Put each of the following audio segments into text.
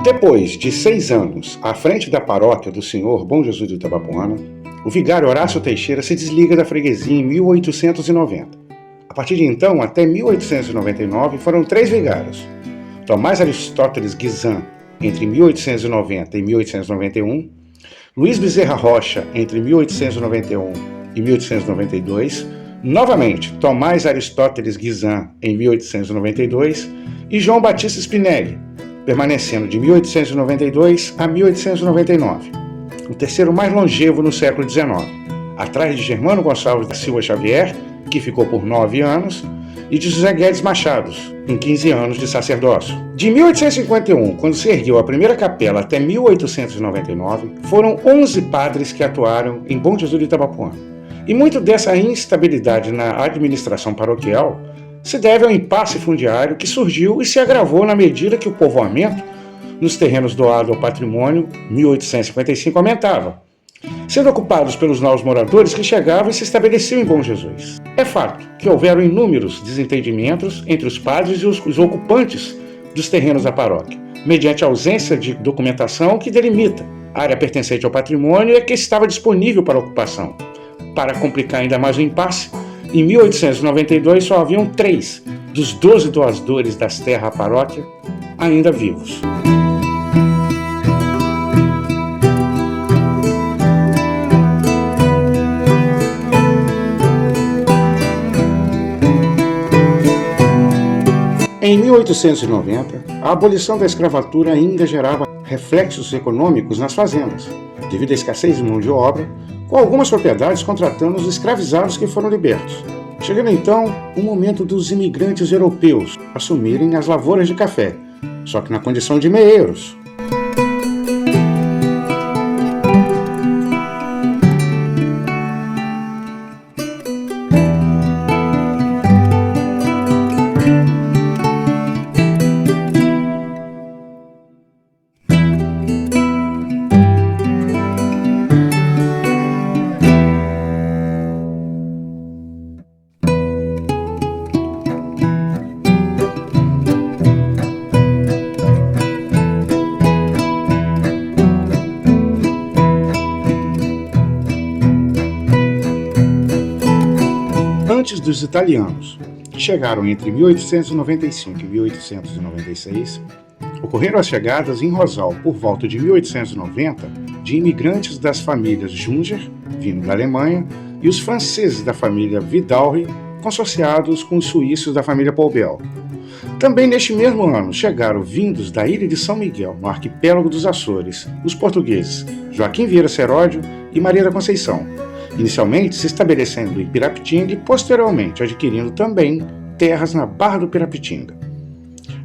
Depois de 6 anos à frente da paróquia do Senhor Bom Jesus do Itabapoana, o vigário Horácio Teixeira se desliga da freguesia em 1890. A partir de então, até 1899, foram 3 vigários. Tomás Aristóteles Guisan, entre 1890 e 1891, Luiz Bezerra Rocha, entre 1891 e 1892, novamente Tomás Aristóteles Guisan, em 1892, e João Batista Spinelli, permanecendo de 1892 a 1899, o terceiro mais longevo no século XIX, atrás de Germano Gonçalves da Silva Xavier, que ficou por 9 anos, e de José Guedes Machado, em 15 anos de sacerdócio. De 1851, quando se ergueu a primeira capela, até 1899, foram 11 padres que atuaram em Bom Jesus do Itabapoana. E muito dessa instabilidade na administração paroquial se deve ao impasse fundiário que surgiu e se agravou na medida que o povoamento nos terrenos doados ao patrimônio, 1855, aumentava, sendo ocupados pelos novos moradores que chegavam e se estabeleciam em Bom Jesus. É fato que houveram inúmeros desentendimentos entre os padres e os ocupantes dos terrenos da paróquia, mediante a ausência de documentação que delimita a área pertencente ao patrimônio e que estava disponível para ocupação. Para complicar ainda mais o impasse, em 1892 só haviam 3 dos 12 doadores das terras à paróquia ainda vivos. Em 1890, a abolição da escravatura ainda gerava reflexos econômicos nas fazendas, devido à escassez de mão de obra, com algumas propriedades contratando os escravizados que foram libertos. Chegando então o momento dos imigrantes europeus assumirem as lavouras de café, só que na condição de meeiros. Antes dos italianos, que chegaram entre 1895 e 1896, ocorreram as chegadas em Rosal, por volta de 1890, de imigrantes das famílias Junger, vindo da Alemanha, e os franceses da família Vidalry, consorciados com os suíços da família Poubel. Também neste mesmo ano chegaram, vindos da ilha de São Miguel, no arquipélago dos Açores, os portugueses Joaquim Vieira Seródio e Maria da Conceição, inicialmente se estabelecendo em Pirapitinga e posteriormente adquirindo também terras na Barra do Pirapitinga.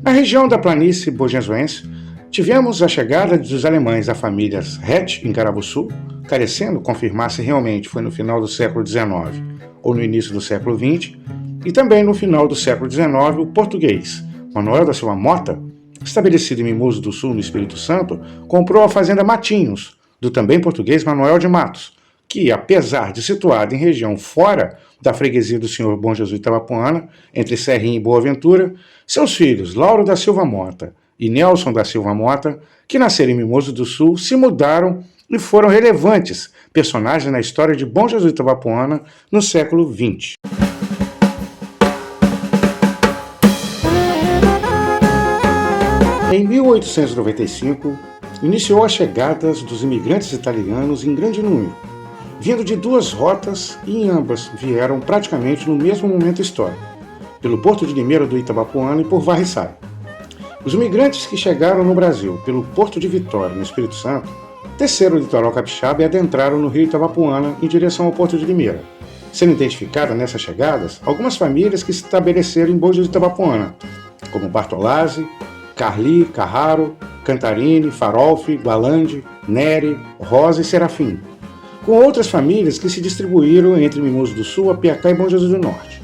Na região da planície borgenzoense, tivemos a chegada dos alemães da família Rett em Carabuçu, carecendo confirmar se realmente foi no final do século XIX ou no início do século XX, e também no final do século XIX o português Manuel da Silva Mota, estabelecido em Mimoso do Sul, no Espírito Santo, comprou a fazenda Matinhos, do também português Manuel de Matos, que, apesar de situada em região fora da freguesia do Senhor Bom Jesus Itabapoana, entre Serrinha e Boa Ventura, seus filhos Lauro da Silva Mota e Nelson da Silva Mota, que nasceram em Mimoso do Sul, se mudaram e foram relevantes personagens na história de Bom Jesus Itabapoana no século XX. Em 1895, iniciou as chegadas dos imigrantes italianos em grande número, vindo de 2 rotas e em ambas vieram praticamente no mesmo momento histórico, pelo Porto de Limeira do Itabapoana e por Varriçai. Os imigrantes que chegaram no Brasil pelo Porto de Vitória, no Espírito Santo, desceram o litoral capixaba e adentraram no rio Itabapoana em direção ao Porto de Limeira, sendo identificadas nessas chegadas algumas famílias que se estabeleceram em Bom Jesus do Itabapoana, como Bartolazzi, Carli, Carraro, Cantarini, Farolfi, Gualandi, Neri, Rosa e Serafim, com outras famílias que se distribuíram entre Mimoso do Sul, Apiacá e Bom Jesus do Norte.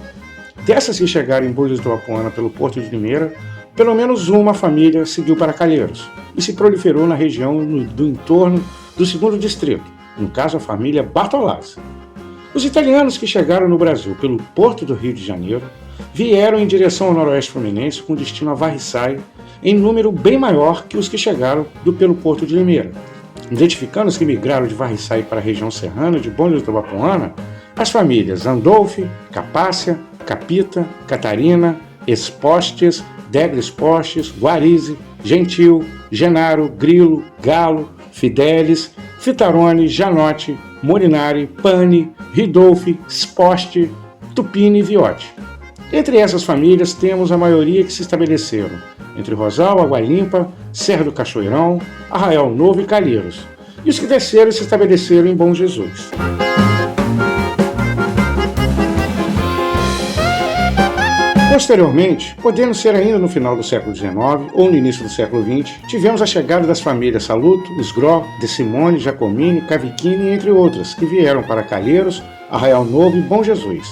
Dessas que chegaram em Bom Jesus do Itabapoana pelo Porto de Limeira, pelo menos uma família seguiu para Calheiros e se proliferou na região do entorno do 2º distrito, no caso a família Bartolazzi. Os italianos que chegaram no Brasil pelo Porto do Rio de Janeiro vieram em direção ao noroeste fluminense com destino a Varriçai em número bem maior que os que chegaram pelo Porto de Limeira. Identificando os que migraram de Varriçai para a região serrana de Bom Jesus do Tabapuana, as famílias Andolfi, Capácia, Capita, Catarina, Espostes, Degre Espostes, Guarize, Gentil, Genaro, Grilo, Galo, Fidelis, Fitarone, Janote, Morinari, Pani, Ridolfi, Sposte, Tupini e Viotti. Entre essas famílias temos a maioria que se estabeleceram entre Rosal, Água Limpa, Serra do Cachoeirão, Arraial Novo e Calheiros, e os que desceram e se estabeleceram em Bom Jesus. Posteriormente, podendo ser ainda no final do século XIX ou no início do século XX, tivemos a chegada das famílias Saluto, Sgró, De Simone, Giacomini, Cavicchini, entre outras, que vieram para Calheiros, Arraial Novo e Bom Jesus.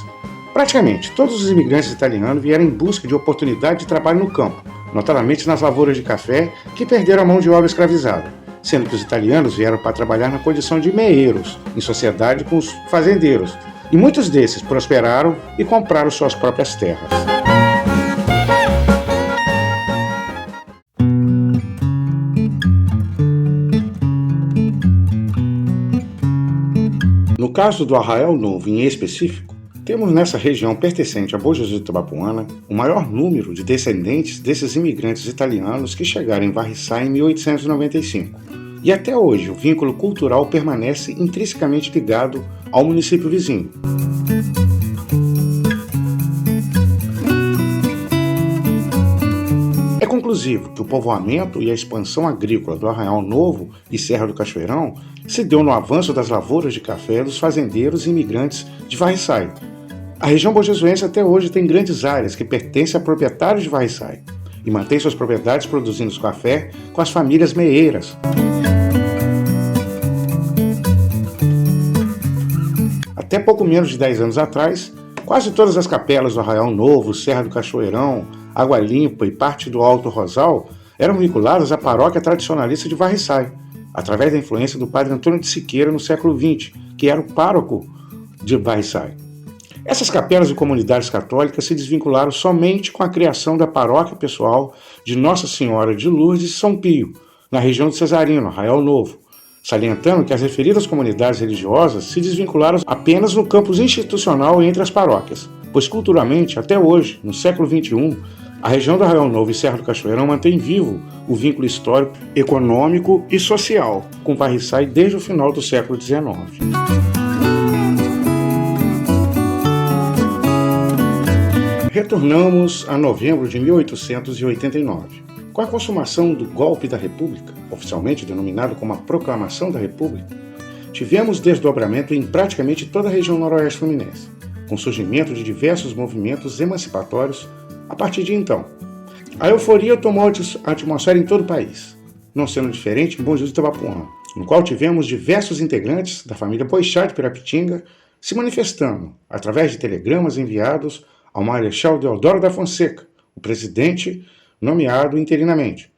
Praticamente todos os imigrantes italianos vieram em busca de oportunidade de trabalho no campo, notadamente nas lavouras de café, que perderam a mão de obra escravizada, sendo que os italianos vieram para trabalhar na condição de meeiros, em sociedade com os fazendeiros, e muitos desses prosperaram e compraram suas próprias terras. No caso do Arraial Novo em específico, temos nessa região pertencente a Bom Jesus do Tabapuana o maior número de descendentes desses imigrantes italianos que chegaram em Varriçai em 1895. E até hoje o vínculo cultural permanece intrinsecamente ligado ao município vizinho. É conclusivo que o povoamento e a expansão agrícola do Arraial Novo e Serra do Cachoeirão se deu no avanço das lavouras de café dos fazendeiros e imigrantes de Varriçai. A região bonjesuense até hoje tem grandes áreas que pertencem a proprietários de Varriçai e mantém suas propriedades produzindo café com as famílias meeiras. Até pouco menos de 10 anos atrás, quase todas as capelas do Arraial Novo, Serra do Cachoeirão, Água Limpa e parte do Alto Rosal eram vinculadas à paróquia tradicionalista de Varriçai, através da influência do padre Antônio de Siqueira no século XX, que era o pároco de Varriçai. Essas capelas e comunidades católicas se desvincularam somente com a criação da paróquia pessoal de Nossa Senhora de Lourdes e São Pio, na região de Cesarino, Arraial Novo, salientando que as referidas comunidades religiosas se desvincularam apenas no campus institucional entre as paróquias, pois culturalmente, até hoje, no século XXI, a região do Arraial Novo e Serra do Cachoeirão mantém vivo o vínculo histórico, econômico e social com Varriçai desde o final do século XIX. Retornamos a novembro de 1889. Com a consumação do golpe da República, oficialmente denominado como a Proclamação da República, tivemos desdobramento em praticamente toda a região noroeste fluminense, com o surgimento de diversos movimentos emancipatórios a partir de então. A euforia tomou a atmosfera em todo o país, não sendo diferente em Bom Jesus do Tabapuana, no qual tivemos diversos integrantes da família Boixá de Pirapitinga se manifestando através de telegramas enviados ao Marechal Deodoro da Fonseca, o presidente nomeado interinamente.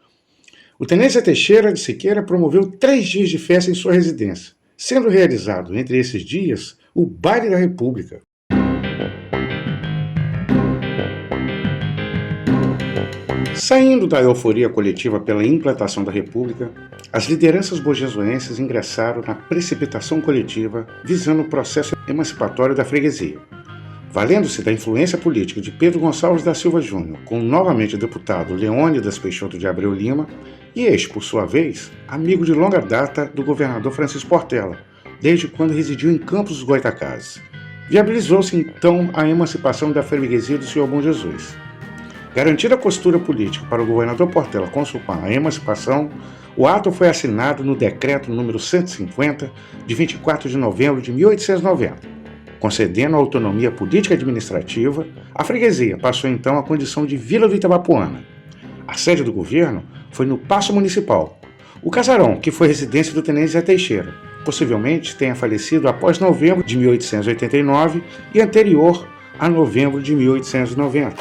O tenente Teixeira de Siqueira promoveu 3 dias de festa em sua residência, sendo realizado entre esses dias o Baile da República. Saindo da euforia coletiva pela implantação da República, as lideranças borgesuenses ingressaram na precipitação coletiva visando o processo emancipatório da freguesia. Valendo-se da influência política de Pedro Gonçalves da Silva Júnior com novamente o deputado Leônidas Peixoto de Abreu Lima, e este, por sua vez, amigo de longa data do governador Francisco Portela, desde quando residiu em Campos dos Goytacazes. Viabilizou-se então a emancipação da freguesia do Senhor Bom Jesus. Garantida a costura política para o governador Portela consumar a emancipação, o ato foi assinado no decreto número 150, de 24 de novembro de 1890. Concedendo a autonomia política e administrativa, a freguesia passou então à condição de Vila do Itabapuana. A sede do governo foi no Paço Municipal. O casarão, que foi residência do tenente Zé Teixeira, possivelmente tenha falecido após novembro de 1889 e anterior a novembro de 1890.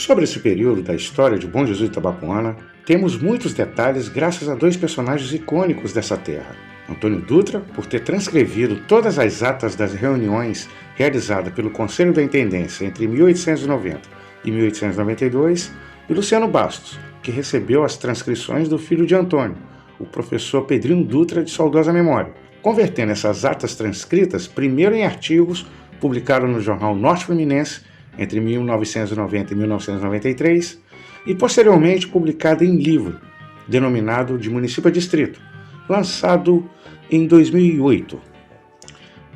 Sobre esse período da história de Bom Jesus do Itabapuana, temos muitos detalhes graças a 2 personagens icônicos dessa terra, Antônio Dutra, por ter transcrevido todas as atas das reuniões realizadas pelo Conselho da Intendência entre 1890 e 1892, e Luciano Bastos, que recebeu as transcrições do filho de Antônio, o professor Pedrinho Dutra, de saudosa memória, convertendo essas atas transcritas primeiro em artigos publicados no jornal Norte Fluminense entre 1990 e 1993 e posteriormente publicado em livro, denominado de Município a Distrito, lançado em 2008.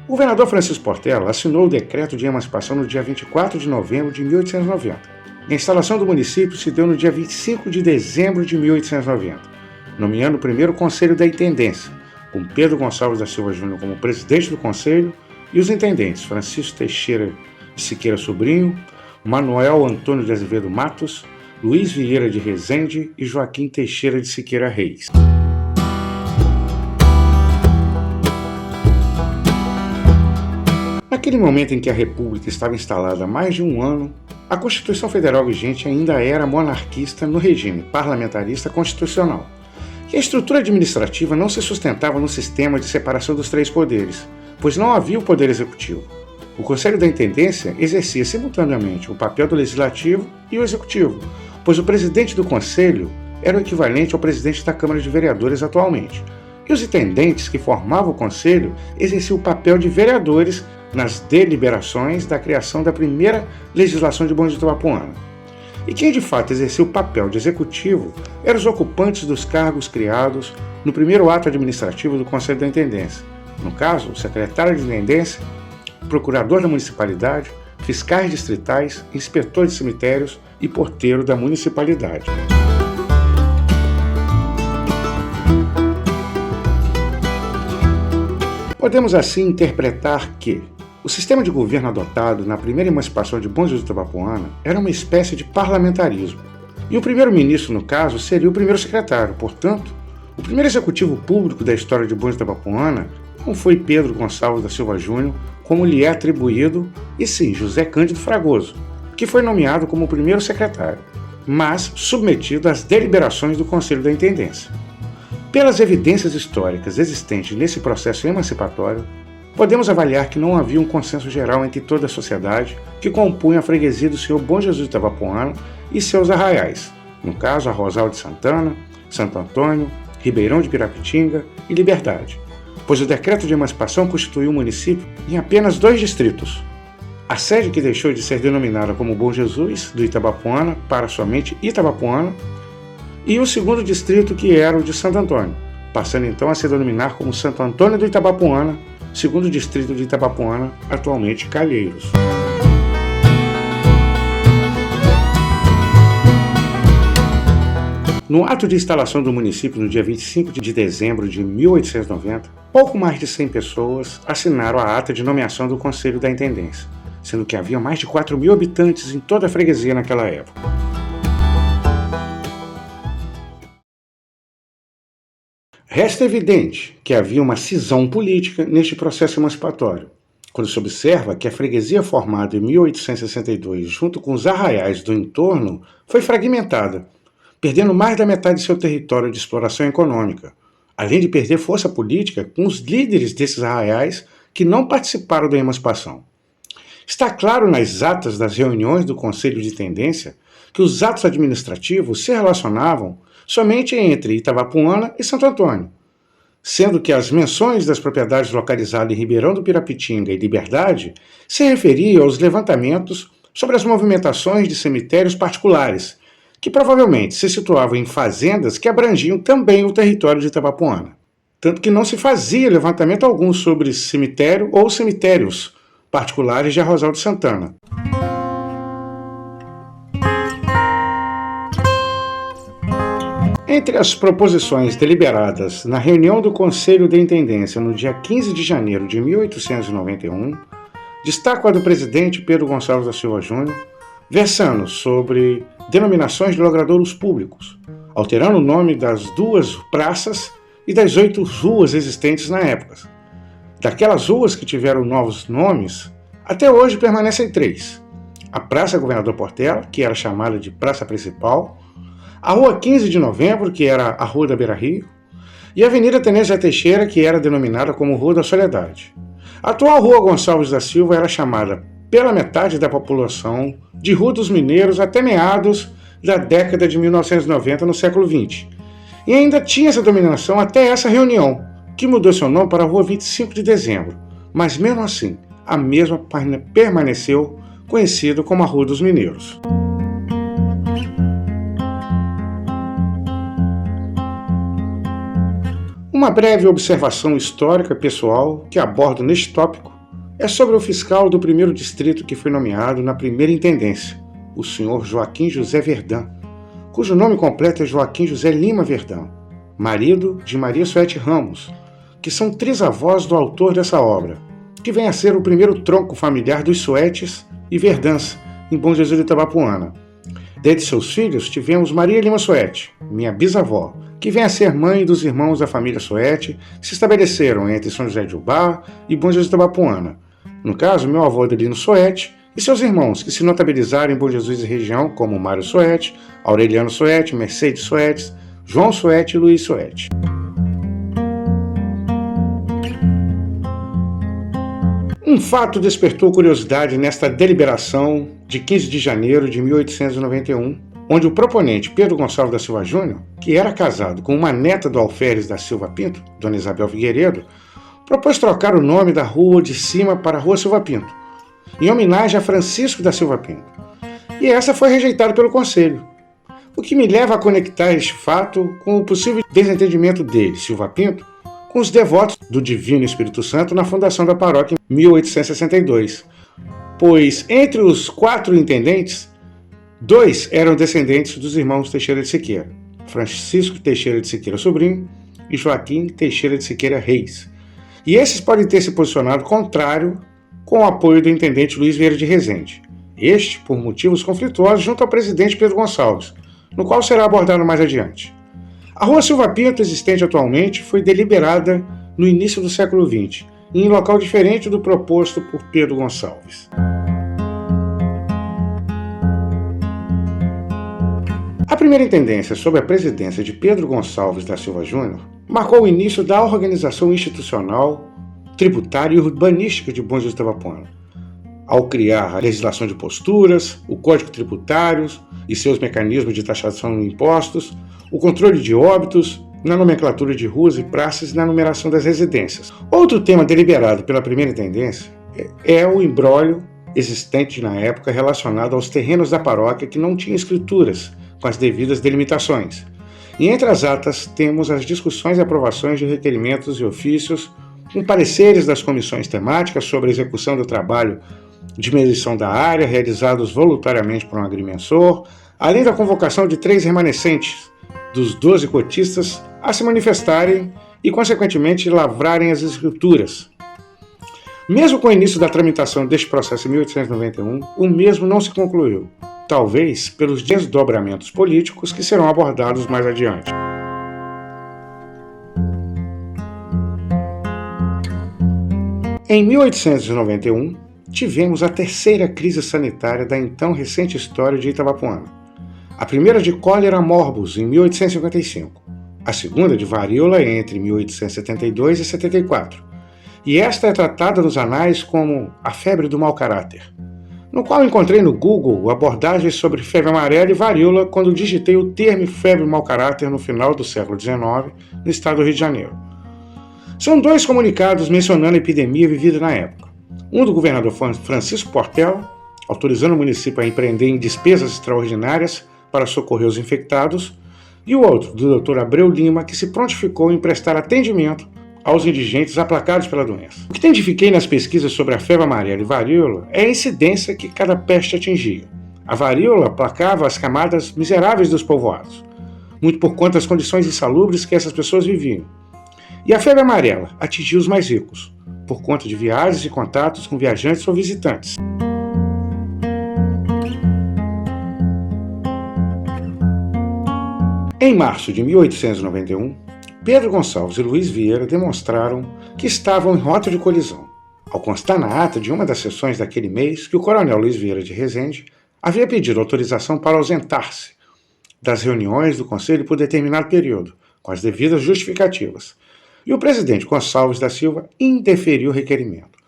O governador Francisco Portela assinou o decreto de emancipação no dia 24 de novembro de 1890. A instalação do município se deu no dia 25 de dezembro de 1890, nomeando o primeiro Conselho da Intendência, com Pedro Gonçalves da Silva Júnior como presidente do Conselho e os intendentes Francisco Teixeira de Siqueira Sobrinho, Manuel Antônio de Azevedo Matos, Luiz Vieira de Rezende e Joaquim Teixeira de Siqueira Reis. Naquele momento em que a República estava instalada há mais de um ano, a Constituição Federal vigente ainda era monarquista no regime parlamentarista constitucional, e a estrutura administrativa não se sustentava no sistema de separação dos três poderes, pois não havia o poder executivo. O Conselho da Intendência exercia simultaneamente o papel do legislativo e o executivo, pois o presidente do Conselho era o equivalente ao presidente da Câmara de Vereadores atualmente, e os intendentes que formavam o Conselho exerciam o papel de vereadores nas deliberações da criação da primeira legislação de Bom Jesus do Itabapoana. E quem de fato exercia o papel de executivo eram os ocupantes dos cargos criados no primeiro ato administrativo do Conselho da Intendência, no caso, o secretário de Intendência, procurador da municipalidade, fiscais distritais, inspetor de cemitérios e porteiro da municipalidade. Podemos assim interpretar que o sistema de governo adotado na primeira emancipação de Bom Jesus do Itabapoana era uma espécie de parlamentarismo, e o primeiro-ministro, no caso, seria o primeiro secretário. Portanto, o primeiro executivo público da história de Bom Jesus do Itabapoana não foi Pedro Gonçalves da Silva Júnior, como lhe é atribuído, e sim José Cândido Fragoso, que foi nomeado como o primeiro secretário, mas submetido às deliberações do Conselho da Intendência. Pelas evidências históricas existentes nesse processo emancipatório, podemos avaliar que não havia um consenso geral entre toda a sociedade que compunha a freguesia do Senhor Bom Jesus do Itabapoana e seus arraiais, no caso Arrozal de Santana, Santo Antônio, Ribeirão de Pirapitinga e Liberdade, pois o decreto de emancipação constituiu o município em apenas 2 distritos. A sede, que deixou de ser denominada como Bom Jesus do Itabapoana para somente Itabapoana, e o segundo distrito, que era o de Santo Antônio, passando então a se denominar como Santo Antônio do Itabapoana, segundo distrito de Itabapoana, atualmente Calheiros. No ato de instalação do município no dia 25 de dezembro de 1890, pouco mais de 100 pessoas assinaram a ata de nomeação do Conselho da Intendência, sendo que havia mais de 4.000 habitantes em toda a freguesia naquela época. Resta evidente que havia uma cisão política neste processo emancipatório, quando se observa que a freguesia formada em 1862, junto com os arraiais do entorno, foi fragmentada, perdendo mais da metade de seu território de exploração econômica, além de perder força política com os líderes desses arraiais que não participaram da emancipação. Está claro nas atas das reuniões do Conselho de Intendência que os atos administrativos se relacionavam somente entre Itabapoana e Santo Antônio, sendo que as menções das propriedades localizadas em Ribeirão do Pirapitinga e Liberdade se referiam aos levantamentos sobre as movimentações de cemitérios particulares, que provavelmente se situavam em fazendas que abrangiam também o território de Itabapoana. Tanto que não se fazia levantamento algum sobre cemitério ou cemitérios particulares de Arrozal de Santana. Entre as proposições deliberadas na reunião do Conselho da Intendência no dia 15 de janeiro de 1891, destaco a do presidente Pedro Gonçalves da Silva Júnior, versando sobre denominações de logradouros públicos, alterando o nome das 2 praças e das 8 ruas existentes na época. Daquelas ruas que tiveram novos nomes, até hoje permanecem 3. A Praça Governador Portela, que era chamada de Praça Principal, a Rua 15 de Novembro, que era a Rua da Beira-Rio, e a Avenida Tenente da Teixeira, que era denominada como Rua da Soledade. A atual Rua Gonçalves da Silva era chamada pela metade da população de Rua dos Mineiros até meados da década de 1990 no século XX. E ainda tinha essa dominação até essa reunião, que mudou seu nome para a Rua 25 de Dezembro, mas mesmo assim, a mesma permaneceu conhecida como a Rua dos Mineiros. Uma breve observação histórica pessoal que abordo neste tópico é sobre o fiscal do primeiro distrito que foi nomeado na primeira intendência, o senhor Joaquim José Verdã, cujo nome completo é Joaquim José Lima Verdã, marido de Maria Suete Ramos, que são trisavós do autor dessa obra, que vem a ser o primeiro tronco familiar dos Suetes e Verdãs, em Bom Jesus de Itabapoana. Dentre seus filhos, tivemos Maria Lima Suete, minha bisavó, que vem a ser mãe dos irmãos da família Suete, que se estabeleceram entre São José de Ubá e Bom Jesus de Itabapoana. No caso, meu avô Adelino Suete e seus irmãos, que se notabilizaram em Bom Jesus e região, como Mário Suete, Aureliano Suete, Mercedes Suete, João Suete e Luiz Suete. Um fato despertou curiosidade nesta deliberação de 15 de janeiro de 1891, onde o proponente Pedro Gonçalves da Silva Júnior, que era casado com uma neta do alferes da Silva Pinto, Dona Isabel Figueiredo, propôs trocar o nome da Rua de Cima para Rua Silva Pinto, em homenagem a Francisco da Silva Pinto. E essa foi rejeitada pelo Conselho, o que me leva a conectar este fato com o possível desentendimento dele, Silva Pinto, com os devotos do Divino Espírito Santo na fundação da paróquia em 1862, pois entre os 4 intendentes, 2 eram descendentes dos irmãos Teixeira de Siqueira, Francisco Teixeira de Siqueira Sobrinho e Joaquim Teixeira de Siqueira Reis. E esses podem ter se posicionado contrário com o apoio do intendente Luiz Vieira de Rezende, este por motivos conflituosos junto ao presidente Pedro Gonçalves, no qual será abordado mais adiante. A Rua Silva Pinto, existente atualmente, foi deliberada no início do século XX, em local diferente do proposto por Pedro Gonçalves. A primeira intendência, sob a presidência de Pedro Gonçalves da Silva Júnior, marcou o início da organização institucional, tributária e urbanística de Bom Jesus de Itabapoana, ao criar a legislação de posturas, o Código Tributário e seus mecanismos de taxação de impostos, o controle de óbitos, na nomenclatura de ruas e praças e na numeração das residências. Outro tema deliberado pela primeira intendência é o imbróglio existente na época relacionado aos terrenos da paróquia que não tinham escrituras com as devidas delimitações. E entre as atas temos as discussões e aprovações de requerimentos e ofícios, com pareceres das comissões temáticas sobre a execução do trabalho de medição da área realizados voluntariamente por um agrimensor, além da convocação de 3 remanescentes dos 12 cotistas a se manifestarem e, consequentemente, lavrarem as escrituras. Mesmo com o início da tramitação deste processo em 1891, o mesmo não se concluiu, talvez pelos desdobramentos políticos que serão abordados mais adiante. Em 1891, tivemos a terceira crise sanitária da então recente história de Itabapoana. A primeira de cólera morbus, em 1855. A segunda de varíola entre 1872 e 74. E esta é tratada nos anais como a febre do mau caráter, no qual encontrei no Google abordagens sobre febre amarela e varíola quando digitei o termo febre mau caráter no final do século XIX, no estado do Rio de Janeiro. São 2 comunicados mencionando a epidemia vivida na época. Um do governador Francisco Portela, autorizando o município a empreender em despesas extraordinárias para socorrer os infectados, e o outro, do Dr. Abreu Lima, que se prontificou em prestar atendimento aos indigentes aplacados pela doença. O que identifiquei nas pesquisas sobre a febre amarela e varíola é a incidência que cada peste atingia. A varíola aplacava as camadas miseráveis dos povoados, muito por conta das condições insalubres que essas pessoas viviam. E a febre amarela atingia os mais ricos, por conta de viagens e contatos com viajantes ou visitantes. Em março de 1891, Pedro Gonçalves e Luiz Vieira demonstraram que estavam em rota de colisão, ao constar na ata de uma das sessões daquele mês que o coronel Luiz Vieira de Rezende havia pedido autorização para ausentar-se das reuniões do Conselho por determinado período, com as devidas justificativas, e o presidente Gonçalves da Silva indeferiu o requerimento.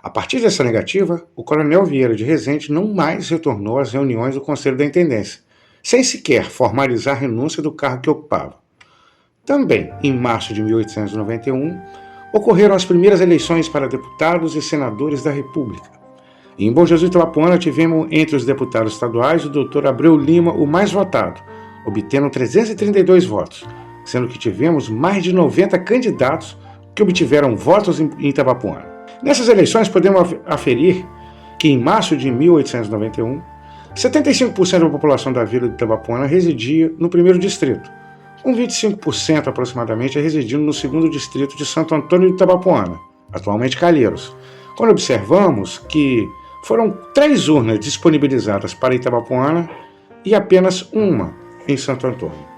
A partir dessa negativa, o coronel Vieira de Rezende não mais retornou às reuniões do Conselho da Intendência, sem sequer formalizar a renúncia do cargo que ocupava. Também, em março de 1891, ocorreram as primeiras eleições para deputados e senadores da República. E em Bom Jesus de Itabapoana tivemos entre os deputados estaduais o Dr. Abreu Lima, o mais votado, obtendo 332 votos, sendo que tivemos mais de 90 candidatos que obtiveram votos em Itabapoana. Nessas eleições podemos aferir que em março de 1891, 75% da população da vila de Itabapoana residia no primeiro distrito, com 25% aproximadamente residindo no segundo distrito de Santo Antônio de Itabapoana, atualmente Calheiros, quando observamos que foram 3 urnas disponibilizadas para Itabapoana e apenas uma em Santo Antônio.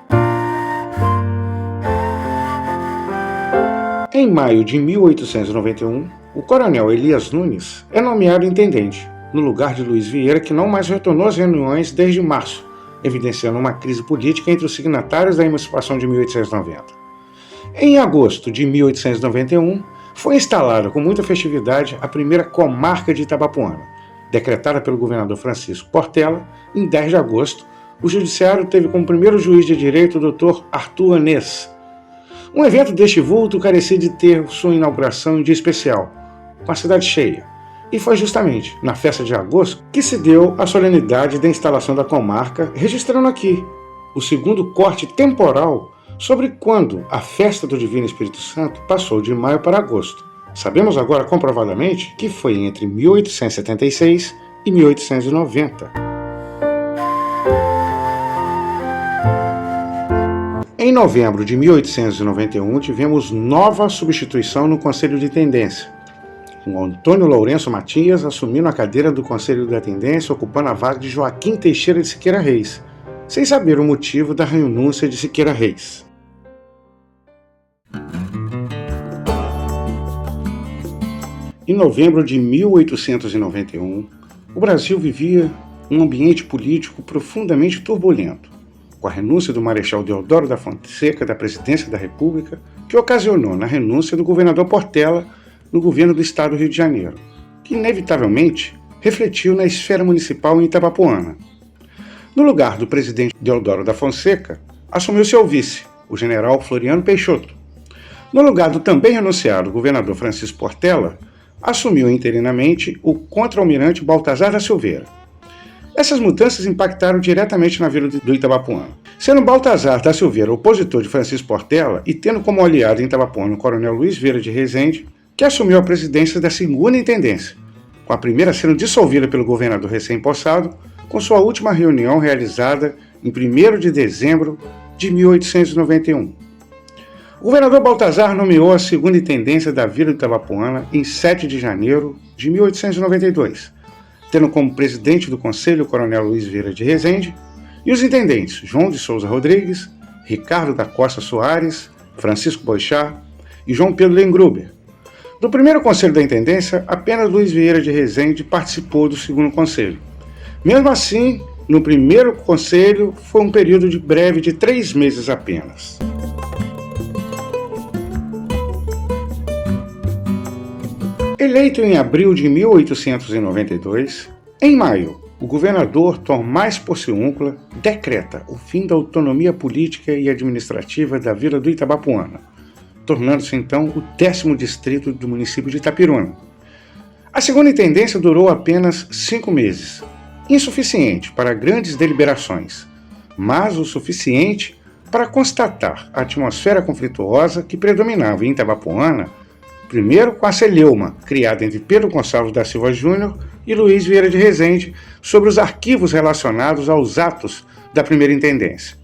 Em maio de 1891, o coronel Elias Nunes é nomeado intendente, no lugar de Luiz Vieira, que não mais retornou às reuniões desde março, evidenciando uma crise política entre os signatários da emancipação de 1890. Em agosto de 1891, foi instalada com muita festividade a primeira comarca de Itabapoana, decretada pelo governador Francisco Portela. Em 10 de agosto, o judiciário teve como primeiro juiz de direito o Dr. Arthur Anês. Um evento deste vulto carecia de ter sua inauguração em dia especial, com a cidade cheia, e foi justamente na festa de agosto que se deu a solenidade da instalação da comarca, registrando aqui o segundo corte temporal sobre quando a festa do Divino Espírito Santo passou de maio para agosto. Sabemos agora comprovadamente que foi entre 1876 e 1890. Em novembro de 1891, tivemos nova substituição no Conselho de Intendência, com Antônio Lourenço Matias assumindo a cadeira do Conselho da Intendência, ocupando a vaga de Joaquim Teixeira de Siqueira Reis, sem saber o motivo da renúncia de Siqueira Reis. Em novembro de 1891, o Brasil vivia um ambiente político profundamente turbulento, com a renúncia do Marechal Deodoro da Fonseca da presidência da República, que ocasionou na renúncia do governador Portela no governo do estado do Rio de Janeiro, que inevitavelmente refletiu na esfera municipal em Itabapoana. No lugar do presidente Deodoro da Fonseca, assumiu seu vice, o general Floriano Peixoto. No lugar do também renunciado governador Francisco Portela, assumiu interinamente o contra-almirante Baltazar da Silveira. Essas mudanças impactaram diretamente na vila do Itabapoana. Sendo Baltazar da Silveira opositor de Francisco Portela e tendo como aliado em Itabapoana o coronel Luiz Vieira de Rezende, que assumiu a presidência da segunda intendência, com a primeira sendo dissolvida pelo governador recém-possado, com sua última reunião realizada em 1º de dezembro de 1891. O governador Baltazar nomeou a segunda intendência da vila de Itabapoana em 7 de janeiro de 1892, tendo como presidente do conselho o coronel Luiz Vieira de Rezende e os intendentes João de Souza Rodrigues, Ricardo da Costa Soares, Francisco Boixá e João Pedro Lengruber. Do primeiro conselho da intendência, apenas Luiz Vieira de Rezende participou do segundo conselho. Mesmo assim, no primeiro conselho foi um período breve de 3 meses apenas. Eleito em abril de 1892, em maio, o governador Tomás Porciúncula decreta o fim da autonomia política e administrativa da vila do Itabapoana, tornando-se então o 10º distrito do município de Itapiruna. A segunda intendência durou apenas 5 meses, insuficiente para grandes deliberações, mas o suficiente para constatar a atmosfera conflituosa que predominava em Itabapoana, primeiro com a celeuma, criada entre Pedro Gonçalves da Silva Júnior e Luiz Vieira de Rezende, sobre os arquivos relacionados aos atos da primeira intendência.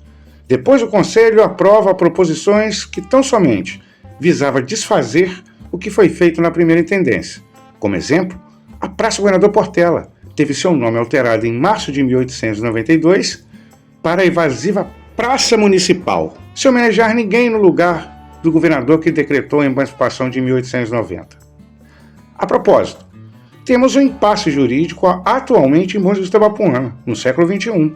Depois o Conselho aprova proposições que tão somente visava desfazer o que foi feito na primeira intendência. Como exemplo, a Praça Governador Portela teve seu nome alterado em março de 1892 para a evasiva Praça Municipal, sem homenagear ninguém no lugar do governador que decretou a emancipação de 1890. A propósito, temos um impasse jurídico atualmente em Bom Jesus de Itabapoana, no século XXI,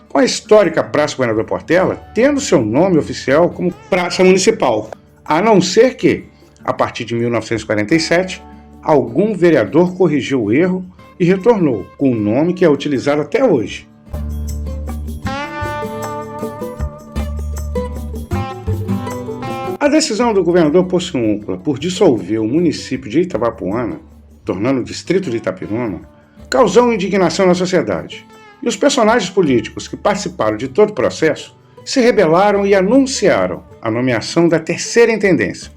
com a histórica Praça Governador Portela tendo seu nome oficial como Praça Municipal, a não ser que, a partir de 1947, algum vereador corrigiu o erro e retornou com o nome que é utilizado até hoje. A decisão do governador Porciúncula por dissolver o município de Itabapoana, tornando o distrito de Itapiruna, causou indignação na sociedade. E os personagens políticos que participaram de todo o processo se rebelaram e anunciaram a nomeação da terceira intendência,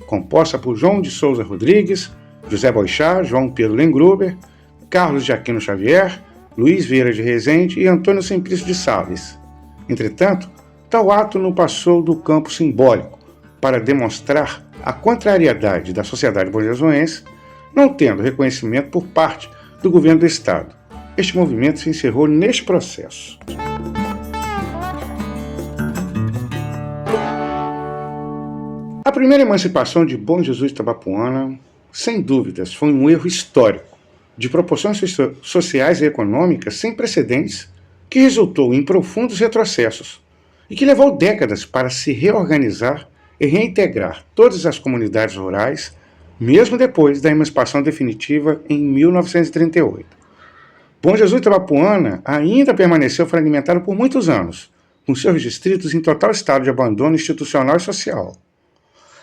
composta por João de Souza Rodrigues, José Boixá, João Pedro Lengruber, Carlos de Aquino Xavier, Luiz Vieira de Rezende e Antônio Simplício de Sales. Entretanto, tal ato não passou do campo simbólico para demonstrar a contrariedade da sociedade bonjesuense, não tendo reconhecimento por parte do governo do Estado. Este movimento se encerrou neste processo. A primeira emancipação de Bom Jesus de Itabapoana, sem dúvidas, foi um erro histórico, de proporções sociais e econômicas sem precedentes, que resultou em profundos retrocessos e que levou décadas para se reorganizar e reintegrar todas as comunidades rurais, mesmo depois da emancipação definitiva em 1938. Bom Jesus de Itabapoana ainda permaneceu fragmentado por muitos anos, com seus distritos em total estado de abandono institucional e social.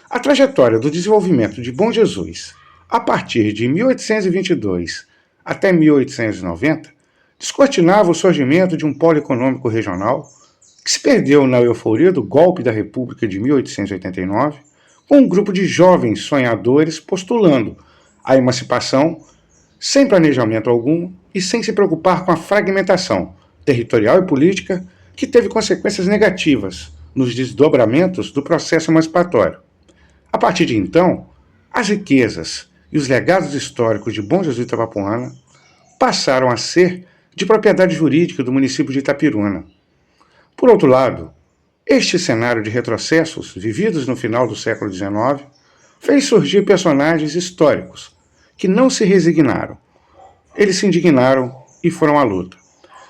A trajetória do desenvolvimento de Bom Jesus, a partir de 1822 até 1890, descortinava o surgimento de um polo econômico regional que se perdeu na euforia do golpe da República de 1889, com um grupo de jovens sonhadores postulando a emancipação sem planejamento algum e sem se preocupar com a fragmentação territorial e política que teve consequências negativas nos desdobramentos do processo emancipatório. A partir de então, as riquezas e os legados históricos de Bom Jesus de Itabapoana passaram a ser de propriedade jurídica do município de Itapiruna. Por outro lado, este cenário de retrocessos vividos no final do século XIX fez surgir personagens históricos que não se resignaram. Eles se indignaram e foram à luta,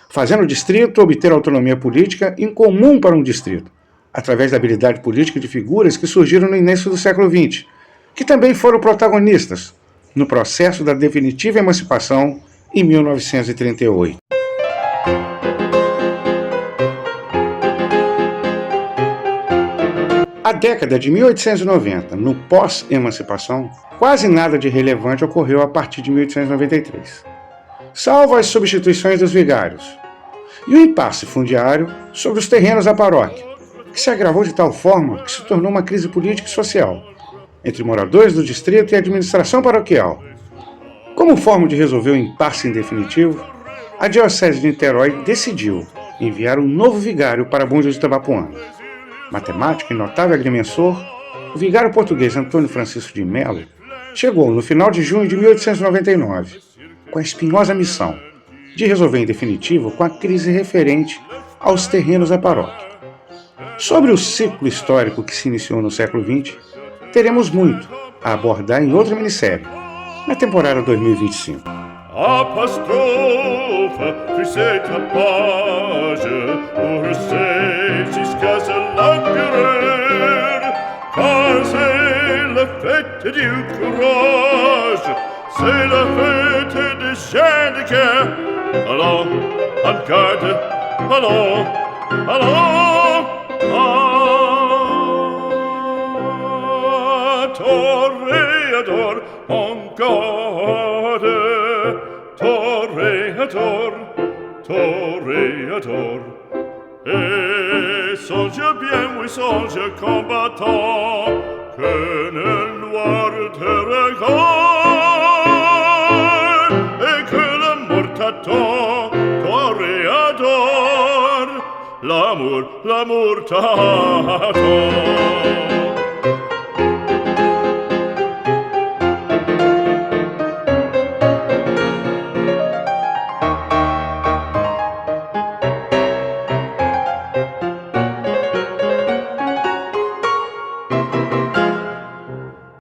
fazendo o distrito obter autonomia política incomum para um distrito, através da habilidade política de figuras que surgiram no início do século XX, que também foram protagonistas no processo da definitiva emancipação em 1938. A década de 1890, no pós-emancipação, quase nada de relevante ocorreu a partir de 1893, salvo as substituições dos vigários e o impasse fundiário sobre os terrenos da paróquia, que se agravou de tal forma que se tornou uma crise política e social entre moradores do distrito e a administração paroquial. Como forma de resolver o impasse em definitivo, a Diocese de Niterói decidiu enviar um novo vigário para Bom Jesus de Itabapoana. Matemático e notável agrimensor, o vigário português Antônio Francisco de Melo chegou no final de junho de 1899 com a espinhosa missão de resolver em definitivo com a crise referente aos terrenos da paróquia. Sobre o ciclo histórico que se iniciou no século XX, teremos muito a abordar em outra minissérie, na temporada 2025. Apostrophe, tu sais ta page, pour celle jusqu'à se l'empereur, car c'est la fête du courage, c'est la fête des gens de cœur. Allons, en garde, allons, allons, toréador, en garde. Toréador, toréador. Et songe bien, oui, songe combattant, que le noir te regarde, et que l'amour t'attend, toréador, l'amour t'attend.